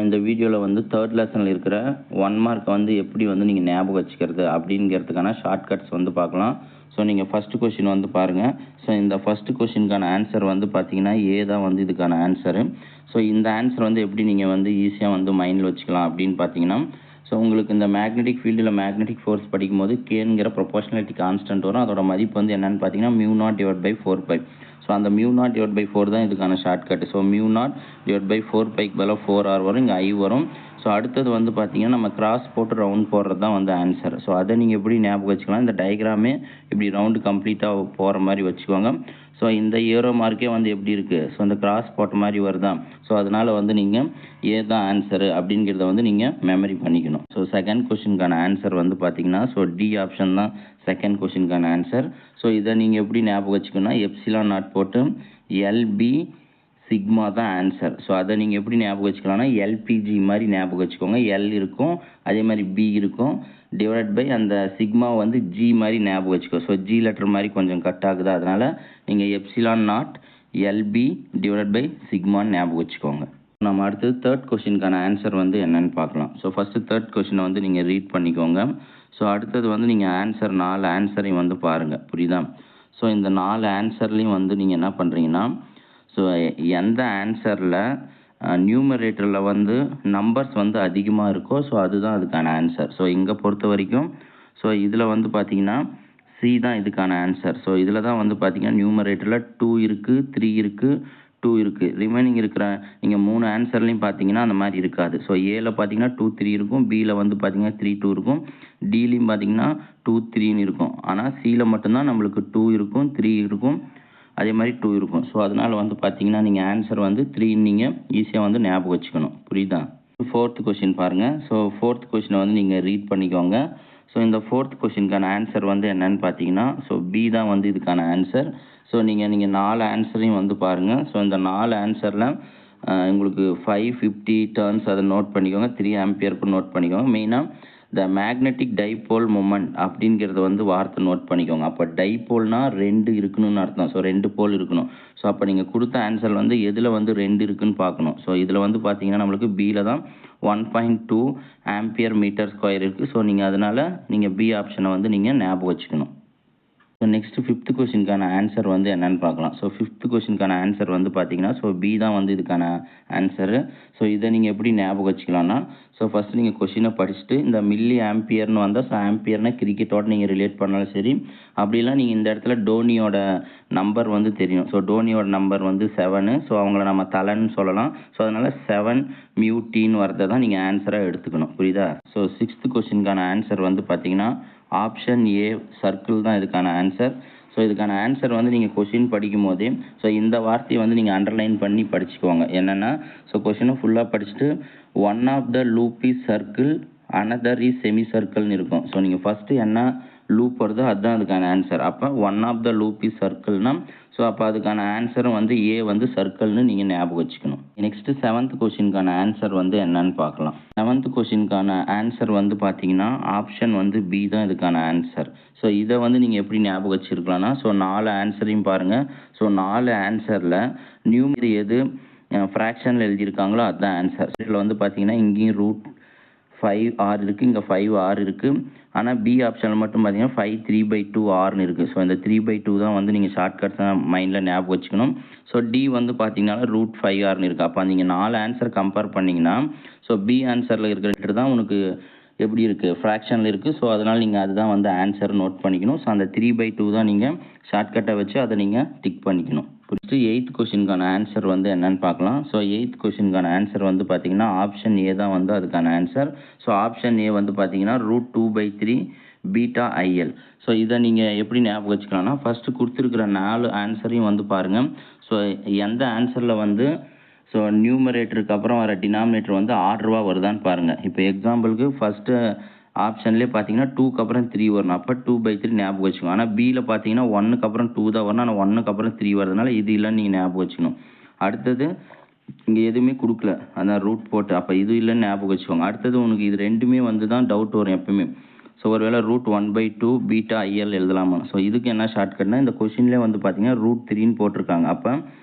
இந்த வீடியோவில் வந்து தேர்ட் லெசனில் இருக்கிற 1 மார்க் வந்து எப்படி வந்து நீங்கள் ஞாபகம் வச்சுக்கிறது அப்படிங்கிறதுக்கான ஷார்ட்கட்ஸ் வந்து பார்க்கலாம். ஸோ நீங்கள் ஃபஸ்ட்டு கொஷின் வந்து பாருங்கள். ஸோ இந்த ஃபஸ்ட்டு கொஷினுக்கான ஆன்சர் வந்து பார்த்தீங்கன்னா ஏ தான் வந்து இதுக்கான ஆன்சரு. ஸோ இந்த ஆன்சர் வந்து எப்படி நீங்கள் வந்து ஈஸியாக வந்து மைண்டில் வச்சுக்கலாம் அப்படின்னு பார்த்தீங்கன்னா, ஸோ உங்களுக்கு இந்த மேக்னெட்டிக் ஃபீல்டில் மேக்னெட்டிக் ஃபோர்ஸ் படிக்கும்போது கேங்கிற ப்ரொபோஷனாலிட்டி கான்ஸ்டன்ட் வரும். அதோட மதிப்பு வந்து என்னென்னு பார்த்தீங்கன்னா μ0/4π. ஸோ அந்த μ0/4 தான் இதுக்கான ஷார்ட்கட். ஸோ μ0/4πக்கு பதிலாக 4r வரும், இங்கே I வரும். ஸோ அடுத்தது வந்து பார்த்தீங்கன்னா நம்ம கிராஸ் போட்டு ரவுண்ட் போடுறது தான் வந்து ஆன்சர். ஸோ அதை நீங்கள் எப்படி ஞாபகம் வச்சுக்கலாம், இந்த டயக்ராமே இப்படி ரவுண்டு கம்ப்ளீட்டாக போகிற மாதிரி வச்சுக்கோங்க. ஸோ இந்த ஏரோ மார்க்கே வந்து எப்படி இருக்குது, ஸோ இந்த கிராஸ் போட்ட மாதிரி வருதான். ஸோ அதனால் வந்து நீங்கள் ஏ தான் ஆன்சரு அப்படிங்கிறத வந்து நீங்கள் மெமரி பண்ணிக்கணும். ஸோ செகண்ட் கொஷினுக்கான ஆன்சர் வந்து பார்த்தீங்கன்னா, ஸோ டி ஆப்ஷன் தான் செகண்ட் கொஷினுக்கான ஆன்சர். ஸோ இதை நீங்கள் எப்படி ஞாபகம் வச்சுக்கணும்னா எப்சிலான் நாட் போட்டு எல்பி சிக்மா தான் ஆன்சர். ஸோ அதை நீங்கள் எப்படி ஞாபகம் வச்சுக்கலாம்னா எல்பிஜி மாதிரி ஞாபகம் வச்சுக்கோங்க. எல் இருக்கும், அதே மாதிரி பி இருக்கும், டிவைட் பை அந்த சிக்மா வந்து ஜி மாதிரி ஞாபகம் வச்சுக்கோ. ஸோ ஜி லெட்டர் மாதிரி கொஞ்சம் கட் ஆகுது, அதனால் நீங்கள் epsilon naught LP divide by சிக்மான்னு ஞாபகம் வச்சுக்கோங்க. நம்ம அடுத்தது தேர்ட் கொஷினுக்கான ஆன்சர் வந்து என்னென்னு பார்க்கலாம். ஸோ ஃபஸ்ட்டு தேர்ட் கொஷினை வந்து நீங்கள் ரீட் பண்ணிக்கோங்க. ஸோ அடுத்தது வந்து நீங்கள் ஆன்சர் 4 ஆன்சரையும் வந்து பாருங்கள், புரியுதா? ஸோ இந்த 4 ஆன்சர்லேயும் வந்து நீங்கள் என்ன பண்ணுறீங்கன்னா, ஸோ எந்த ஆன்சரில் நியூமரேட்டரில் வந்து நம்பர்ஸ் வந்து அதிகமாக இருக்கோ ஸோ அதுதான் அதுக்கான ஆன்சர். ஸோ இங்கே பொறுத்த வரைக்கும் ஸோ இதில் வந்து பார்த்தீங்கன்னா சி தான் இதுக்கான ஆன்சர். ஸோ இதில் தான் வந்து பார்த்தீங்கன்னா நியூமரேட்டரில் 2 இருக்குது, 3 இருக்குது, 2 இருக்குது. ரிமைனிங் இருக்கிற நீங்கள் 3 ஆன்சர்லையும் பார்த்தீங்கன்னா அந்த மாதிரி இருக்காது. ஸோ ஏல பார்த்தீங்கன்னா 2, 3 இருக்கும், பியில் வந்து பார்த்தீங்கன்னா 3, 2 இருக்கும், டிலையும் பார்த்தீங்கன்னா 2, 3ன்னு இருக்கும். ஆனால் சியில் மட்டும்தான் நம்மளுக்கு 2 இருக்கும், 3 இருக்கும், அதே மாதிரி 2 இருக்கும். ஸோ அதனால் வந்து பார்த்தீங்கன்னா நீங்கள் ஆன்சர் வந்து 3ன்னு நீங்கள் ஈஸியாக வந்து ஞாபகம் வச்சுக்கணும், புரியுதா? ஃபோர்த் கொஷின் பாருங்கள். ஸோ ஃபோர்த் கொஷினை வந்து நீங்கள் ரீட் பண்ணிக்கோங்க. ஸோ இந்த ஃபோர்த் கொஷினுக்கான ஆன்சர் வந்து என்னன்னு பார்த்தீங்கன்னா, ஸோ பி தான் வந்து இதுக்கான ஆன்சர். ஸோ நீங்கள் 4 ஆன்சரையும் வந்து பாருங்கள். ஸோ இந்த 4 ஆன்சரில் உங்களுக்கு 550 டர்ன்ஸ் அதை நோட் பண்ணிக்கோங்க, 3 ஆம்பியருக்கு நோட் பண்ணிக்கோங்க. மெயினாக த மேக்னெட்டிக் டைபோல் மொமெண்ட் அப்படிங்கிறத வந்து வார்த்தை நோட் பண்ணிக்கோங்க. அப்போ டைபோல்னா 2 இருக்கணும்னு அர்த்தம். ஸோ 2 போல் இருக்கணும். ஸோ அப்போ நீங்கள் கொடுத்த ஆன்சர் வந்து எதில் வந்து 2 இருக்குன்னு பார்க்கணும். ஸோ இதில் வந்து பார்த்தீங்கன்னா நம்மளுக்கு பியில் தான் 1.2 ஆம்பியர் மீட்டர் ஸ்கொயர் இருக்குது. ஸோ நீங்கள் அதனால் நீங்கள் பி ஆப்ஷனை வந்து நீங்கள் ஞாபகம் வச்சுக்கணும். ஸோ நெக்ஸ்ட்டு ஃபிஃப்த் கொஷினுக்கான ஆன்சர் வந்து என்னென்னு பார்க்கலாம். ஸோ ஃபிஃப்த் கொஷினுக்கான ஆன்சர் வந்து பார்த்தீங்கன்னா, ஸோ பி தான் வந்து இதுக்கான ஆன்சரு. ஸோ இதை நீங்கள் எப்படி ஞாபகம் வச்சுக்கலாம்னா, ஸோ ஃபஸ்ட்டு நீங்கள் கொஷினை படிச்சுட்டு இந்த மில்லி ஆம்பியர்னு வந்தால், ஸோ ஆம்பியர்னா கிரிக்கெட்டோட நீங்கள் ரிலேட் பண்ணாலும் சரி, அப்படிலாம் நீங்கள் இந்த இடத்துல டோனியோட நம்பர் வந்து தெரியும். ஸோ டோனியோட நம்பர் வந்து 7. ஸோ அவங்கள நம்ம தலைன்னு சொல்லலாம். ஸோ அதனால் 7 மியூட்டின்னு வரதை தான் நீங்கள் ஆன்சராக எடுத்துக்கணும், புரியுதா? ஸோ சிக்ஸ்த் கொஷினுக்கான ஆன்சர் வந்து பார்த்தீங்கன்னா ஆப்ஷன் ஏ சர்க்கிள் தான் இதுக்கான ஆன்சர். ஸோ இதுக்கான ஆன்சர் வந்து நீங்கள் கொஷின் படிக்கும் போதே ஸோ இந்த வார்த்தையை வந்து நீங்கள் அண்டர்லைன் பண்ணி படிச்சுக்கோங்க. என்னென்னா, ஸோ கொஷினை ஃபுல்லாக படிச்சுட்டு one of the loop is circle, another is semi சர்க்கிள்னு இருக்கும். ஸோ நீங்கள் ஃபஸ்ட்டு என்ன லூப் வருதோ அதுதான் அதுக்கான ஆன்சர். அப்போ one of the loop is சர்க்கிள்னா ஸோ அப்போ அதுக்கான ஆன்சரும் வந்து ஏ வந்து சர்க்கிள்னு நீங்கள் ஞாபகம் வச்சுக்கணும். நெக்ஸ்ட்டு 7th கொஷினுக்கான ஆன்சர் வந்து என்னன்னு பார்க்கலாம். 7th கொஷினுக்கான ஆன்சர் வந்து பார்த்தீங்கன்னா ஆப்ஷன் வந்து பி தான் இதுக்கான ஆன்சர். ஸோ இதை வந்து நீங்கள் எப்படி ஞாபகம் வச்சுருக்கலாம்னா, ஸோ 4 ஆன்சரையும் பாருங்கள். ஸோ 4 ஆன்சரில் நியூமரி எது ஃப்ராக்ஷனில் எழுதியிருக்காங்களோ அதுதான் ஆன்சர். இதில் வந்து பார்த்தீங்கன்னா இங்கேயும் √5r இருக்குது, இங்கே 5r இருக்குது. ஆனால் பி ஆப்ஷனில் மட்டும் பார்த்தீங்கன்னா 5 3/2rன்னு இருக்குது. ஸோ இந்த 3/2 தான் வந்து நீங்கள் ஷார்ட்கட்ஸாக மைண்டில் ஞாபகம் வச்சுக்கணும். ஸோ டி வந்து பார்த்தீங்கன்னா √5rன்னு இருக்குது. அப்போ நீங்கள் 4 ஆன்சர் கம்பேர் பண்ணிங்கன்னா ஸோ பி ஆன்சரில் இருக்கிற தான் உனக்கு எப்படி இருக்குது, ஃப்ராக்ஷனில் இருக்குது. ஸோ அதனால் நீங்கள் அதுதான் வந்து ஆன்சர் நோட் பண்ணிக்கணும். ஸோ அந்த 3/2 தான் நீங்கள் ஷார்ட்கட்டை வச்சு அதை நீங்கள் டிக் பண்ணிக்கணும். ஃபஸ்ட்டு 8th கொஷினுக்கான ஆன்சர் வந்து என்னென்னு பார்க்கலாம். ஸோ 8th கொஷினுக்கான ஆன்சர் வந்து பார்த்தீங்கன்னா ஆப்ஷன் ஏ தான் வந்து அதுக்கான ஆன்சர். ஸோ ஆப்ஷன் ஏ வந்து பார்த்தீங்கன்னா √2/3 பீட்டா IL. ஸோ இதை நீங்கள் எப்படி ஞாபகம் வச்சுக்கலாம்னா, ஃபஸ்ட்டு கொடுத்துருக்குற 4 ஆன்சரையும் வந்து பாருங்கள். ஸோ எந்த ஆன்சரில் வந்து ஸோ நியூமரேட்டருக்கு அப்புறம் வர டினாமினேட்டர் வந்து ஆர்டராக வருதான்னு பாருங்கள். இப்போ எக்ஸாம்பிளுக்கு ஃபஸ்ட்டு ஆப்ஷன்லேயே பார்த்தீங்கன்னா 2க்கு அப்புறம் 3 வரணும். அப்போ 2/3 ஞாபகம் வச்சுக்கணும். ஆனால் பியில் பார்த்தீங்கன்னா 1க்கு அப்புறம் 2 தான் வரணும். ஆனால் 1க்கு அப்புறம் 3 வரதுனால இது இல்லைன்னு நீங்கள் ஞாபகம் வச்சுக்கணும். அடுத்தது இங்கே எதுவுமே கொடுக்கல, அதான் ரூட் போட்டு, அப்போ இது இல்லைன்னு ஞாபகம் வச்சுக்கோங்க. அடுத்தது உனக்கு இது ரெண்டுமே வந்து தான் டவுட் வரும் எப்பவுமே. ஸோ ஒருவேளை √1/2 பீட்டா IL எழுதலாமா? ஸோ இதுக்கு என்ன ஷார்ட்கட்னா இந்த கொஷின்லேயே வந்து பார்த்தீங்கன்னா √3ன்னு போட்டிருக்காங்க. அப்போ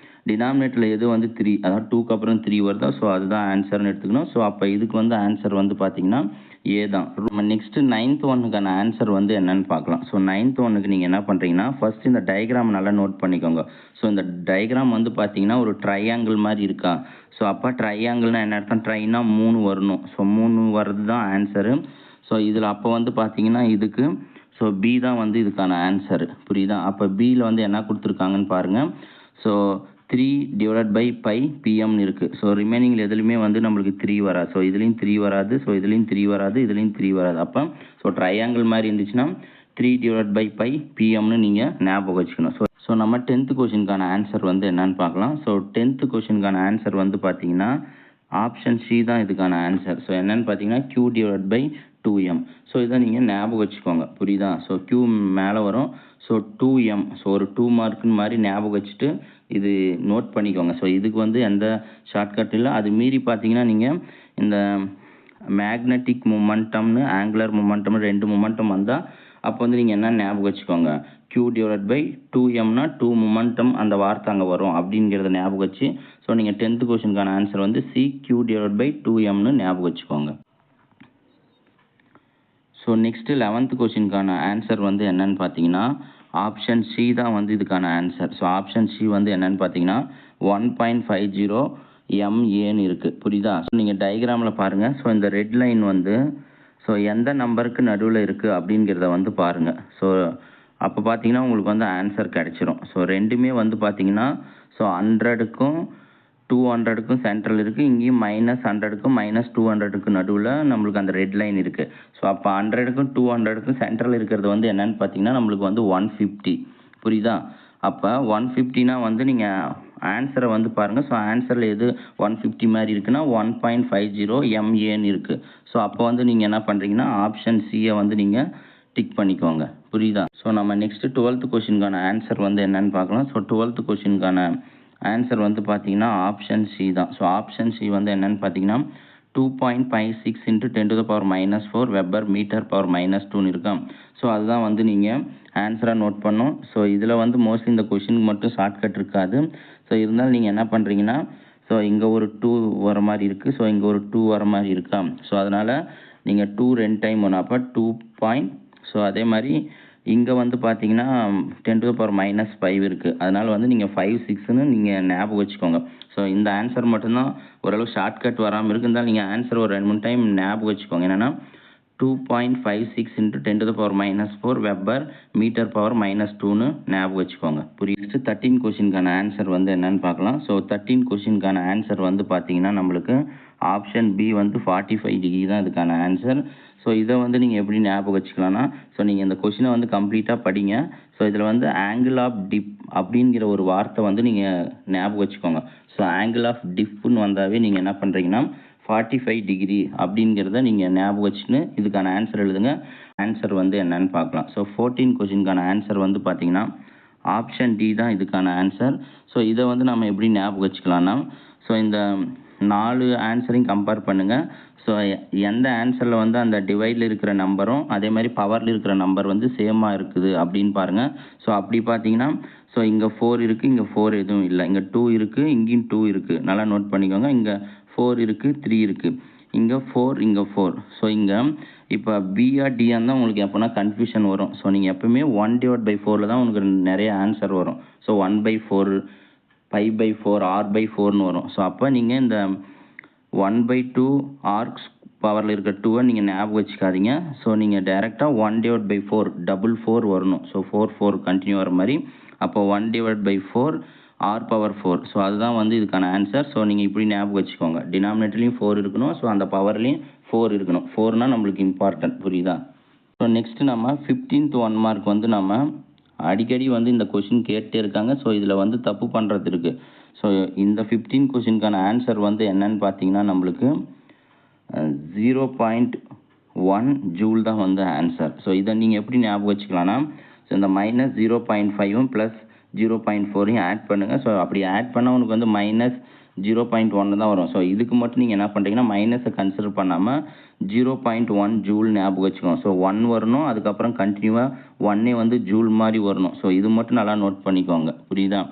டினாமினேட்டரில் எது வந்து 3 அதாவது 2க்கு அப்புறம் 3 வருதோ ஸோ அதுதான் ஆன்சர்னு எடுத்துக்கணும். ஸோ அப்போ இதுக்கு வந்து ஆன்சர் வந்து பார்த்தீங்கன்னா ஏ தான். நம்ம நெக்ஸ்ட்டு 9th ஒன்னுக்கான ஆன்சர் வந்து என்னன்னு பார்க்கலாம். ஸோ 9th ஒன்னுக்கு நீங்கள் என்ன பண்ணுறீங்கன்னா ஃபர்ஸ்ட் இந்த டயக்ராம் நல்லா நோட் பண்ணிக்கோங்க. ஸோ இந்த டயக்ராம் வந்து பார்த்தீங்கன்னா ஒரு ட்ரையாங்கிள் மாதிரி இருக்கா. ஸோ அப்போ ட்ரையாங்கிள்னா என்ன அர்த்தம், ட்ரைனா 3 வரணும். ஸோ 3 வர்றது தான் ஆன்சரு. ஸோ இதில் அப்போ வந்து பார்த்தீங்கன்னா இதுக்கு ஸோ பி தான் வந்து இதுக்கான ஆன்சரு, புரியுதா. அப்போ பியில் வந்து என்ன கொடுத்துருக்காங்கன்னு பாருங்கள். ஸோ 3 டிவைடட் பை பை பிஎம்னு இருக்குது. ஸோ ரிமைனிங்கில் எதுலையுமே வந்து நம்மளுக்கு 3 வராது. ஸோ இதுலேயும் 3 வராது, ஸோ இதுலேயும் 3 வராது, இதுலேயும் 3 வராது. அப்போ ஸோ ட்ரையாங்கிள் மாதிரி இருந்துச்சுன்னா 3 டிவைடட் பை பை பிஎம்னு நீங்கள் ஞாபகம் வச்சுக்கணும். ஸோ நம்ம 10th கொஷினுக்கான ஆன்சர் வந்து என்னன்னு பார்க்கலாம். ஸோ 10th கொஷினுக்கான ஆன்சர் வந்து பார்த்தீங்கன்னா ஆப்ஷன் சி தான் இதுக்கான ஆன்சர். ஸோ என்னன்னு பார்த்தீங்கன்னா q divide by 2m. So இதை நீங்கள் ஞாபகம் வச்சுக்கோங்க, புரியுதா. ஸோ q மேலே வரும், ஸோ 2m, ஸோ ஒரு 2 மார்க்குன்னு மாதிரி ஞாபகம் வச்சுட்டு இது நோட் பண்ணிக்கோங்க. ஸோ இதுக்கு வந்து எந்த ஷார்ட்கட் இல்லை. அது மீறி பார்த்தீங்கன்னா நீங்கள் இந்த மேக்னெட்டிக் மொமெண்டம்னு ஆங்குலர் மொமெண்டம்னு 2 மொமெண்டம் வந்தால் அப்போ வந்து நீங்கள் என்ன ஞாபகம் வச்சுக்கோங்க, q டிவைட் பை 2mனா 2 மொமெண்டம் அந்த வார்த்தை அங்கே வரும் அப்படிங்கிறத ஞாபகம் வச்சு ஸோ நீங்கள் 10th கொஷினுக்கான ஆன்சர் வந்து சி q டிவைட் பை 2mனு ஞாபகம் வச்சுக்கோங்க. ஸோ நெக்ஸ்ட்டு 11th கொஷினுக்கான ஆன்சர் வந்து என்னன்னு பார்த்தீங்கன்னா ஆப்ஷன் சி தான் வந்து இதுக்கான ஆன்சர். ஸோ ஆப்ஷன் சி வந்து என்னன்னு பார்த்தீங்கன்னா 1.50 MAன்னு இருக்குது, புரியுதா. ஸோ நீங்கள் டயக்ராமில் பாருங்கள். ஸோ இந்த ரெட் லைன் வந்து ஸோ எந்த நம்பருக்கு நடுவில் இருக்குது அப்படிங்கிறத வந்து பாருங்கள். ஸோ அப்போ பார்த்தீங்கன்னா உங்களுக்கு வந்து ஆன்சர் கிடச்சிரும். ஸோ ரெண்டுமே வந்து பார்த்தீங்கன்னா ஸோ 100க்கும் 200க்கும் சென்ட்ரல் இருக்குது. இங்கேயும் -100க்கும் -200க்கும் நடுவில் நம்மளுக்கு அந்த ரெட் லைன் இருக்குது. ஸோ அப்போ 100க்கும் 200க்கும் சென்ட்ரல் இருக்கிறது வந்து என்னென்னு பார்த்தீங்கன்னா நம்மளுக்கு வந்து 150, புரியுதா. அப்போ 150னா வந்து நீங்கள் ஆன்சரை வந்து பாருங்கள். ஸோ ஆன்சரில் எது 150 மாதிரி இருக்குன்னா 1.50 MAன்னு இருக்குது. ஸோ அப்போ வந்து நீங்கள் என்ன பண்ணுறீங்கன்னா ஆப்ஷன் சியை வந்து நீங்கள் டிக் பண்ணிக்கோங்க, புரியுதா. ஸோ நம்ம நெக்ஸ்ட்டு 12th கொஷினுக்கான ஆன்சர் வந்து என்னென்னு பார்க்கலாம். ஸோ 12th கொஷினுக்கான ஆன்சர் வந்து பார்த்தீங்கன்னா ஆப்ஷன் சி தான். ஸோ ஆப்ஷன் சி வந்து என்னென்னு பார்த்தீங்கன்னா 2.56 × 10⁻⁻4 வெப்பர் மீட்டர் பவர் -2ன்னு இருக்கும். ஸோ அதுதான் வந்து நீங்கள் ஆன்சராக நோட் பண்ணணும். ஸோ இதில் வந்து மோஸ்ட்லி இந்த கொஷினுக்கு மட்டும் ஷார்ட்கட் இருக்காது. ஸோ இருந்தாலும் நீங்கள் என்ன பண்ணுறீங்கன்னா ஸோ இங்கே ஒரு 2 வர மாதிரி இருக்குது, ஸோ இங்கே ஒரு 2 வர மாதிரி இருக்கா. ஸோ அதனால் நீங்கள் 2 2 டைம் வரும், அப்போ 2. ஸோ அதே மாதிரி இங்கே வந்து பார்த்தீங்கன்னா 10⁻⁻5 இருக்குது. அதனால் வந்து நீங்கள் 5 6ன்னு நீங்கள் ஞாபகம் வச்சுக்கோங்க. ஸோ இந்த ஆன்சர் மட்டும்தான் ஓரளவு ஷார்ட்கட் வராமல் இருக்குது. இருந்தாலும் நீங்கள் ஆன்சர் ஒரு 2 3 டைம் ஞாபகம் வச்சுக்கோங்க. என்னென்னா 2.56 × 10⁻⁻4 வெப்பர் மீட்டர் பவர் -2ன்னு ஞாபகம் வச்சுக்கோங்க, புரியுது. 13 கொஷினுக்கான ஆன்சர் வந்து என்னன்னு பார்க்கலாம். ஸோ 13 கொஷினுக்கான ஆன்சர் வந்து பார்த்தீங்கன்னா நம்மளுக்கு ஆப்ஷன் பி வந்து 45 டிகிரி தான் இதுக்கான ஆன்சர். ஸோ இதை வந்து நீங்கள் எப்படி ஞாபகம் வச்சுக்கலாம்னா ஸோ நீங்கள் இந்த கொஷினை வந்து கம்ப்ளீட்டாக படிங்க. ஸோ இதில் வந்து ஆங்கிள் ஆஃப் டிப் அப்படிங்கிற ஒரு வார்த்தை வந்து நீங்கள் ஞாபகம் வச்சுக்கோங்க. ஸோ ஆங்கிள் ஆஃப் டிப்னு வந்தாவே நீங்கள் என்ன பண்ணுறீங்கன்னா 45 டிகிரி அப்படிங்கிறத நீங்கள் ஞாபகம் வச்சுன்னு இதுக்கான ஆன்சர் எழுதுங்க. ஆன்சர் வந்து என்னன்னு பார்க்கலாம். ஸோ 14 கொஷினுக்கான ஆன்சர் வந்து பார்த்தீங்கன்னா ஆப்ஷன் டி தான் இதுக்கான ஆன்சர். ஸோ இதை வந்து நம்ம எப்படி ஞாபகம் வச்சுக்கலாம்னா ஸோ இந்த 4 ஆன்சரையும் கம்பேர் பண்ணுங்கள். ஸோ எந்த ஆன்சரில் வந்து அந்த டிவைடில் இருக்கிற நம்பரும் அதே மாதிரி பவரில் இருக்கிற நம்பர் வந்து சேமாக இருக்குது அப்படின்னு பாருங்கள். ஸோ அப்படி பார்த்தீங்கன்னா ஸோ இங்கே 4 இருக்குது, இங்கே 4 எதுவும் இல்லை, இங்கே 2 இருக்குது, இங்கேயும் 2 இருக்குது, நல்லா நோட் பண்ணிக்கோங்க. இங்கே 4 இருக்குது, 3 இருக்குது, இங்கே 4, இங்கே 4. ஸோ இங்கே இப்போ பிஆ டிஆன் தான் உங்களுக்கு எப்போனா கன்ஃபியூஷன் வரும். ஸோ நீங்கள் எப்பவுமே 1/4 தான் உங்களுக்கு நிறைய ஆன்சர் வரும். ஸோ 1/4, 5/4, R/4ன்னு வரும். ஸோ அப்போ நீங்கள் இந்த 1/2 R பவரில் இருக்க 2-ஐ நீங்கள் ஞாபகம் வச்சுக்காதீங்க. ஸோ நீங்கள் டைரெக்டாக 1/4 4 வரணும். ஸோ 4 4 கண்டினியூ வர மாதிரி. அப்போ 1/4 R⁴. ஸோ அதுதான் வந்து இதுக்கான ஆன்சர். ஸோ நீங்கள் இப்படி ஞாபகம் வச்சுக்கோங்க. டினாமினேட்டர்லையும் 4 இருக்கணும், ஸோ அந்த பவர்லேயும் 4 இருக்கணும். 4னா நம்மளுக்கு இம்பார்ட்டன்ட், புரியுதா. ஸோ நெக்ஸ்ட்டு நம்ம 15th 1 மார்க் வந்து நம்ம அடிக்கடி வந்து இந்த கொஷின் கேட்டே இருக்காங்க. ஸோ இதில் வந்து தப்பு பண்ணுறது இருக்குது. ஸோ இந்த 15 கொஷினுக்கான ஆன்சர் வந்து என்னன்னு பார்த்தீங்கன்னா நம்மளுக்கு 0.1 ஜூல் தான் வந்து ஆன்சர். ஸோ இதை நீங்கள் எப்படி ஞாபகம் வச்சுக்கலாம்னா ஸோ இந்த -0.5ம் ப்ளஸ் 0.4ஐயும் ஆட் பண்ணுங்கள். ஸோ அப்படி ஆட் பண்ணால் உனக்கு வந்து -0.1 தான் வரும். ஸோ இதுக்கு மட்டும் நீங்கள் என்ன பண்ணுறீங்கன்னா மைனஸை கன்சிடர் பண்ணாமல் 0.1 ஜூல் ஞாபகம் வச்சுக்கோங்க. ஸோ 1 வரணும், அதுக்கப்புறம் கண்டினியூவாக 1 வந்து ஜூல் மாதிரி வரணும். ஸோ இது மட்டும் நல்லா நோட் பண்ணிக்கோங்க, புரியுதா.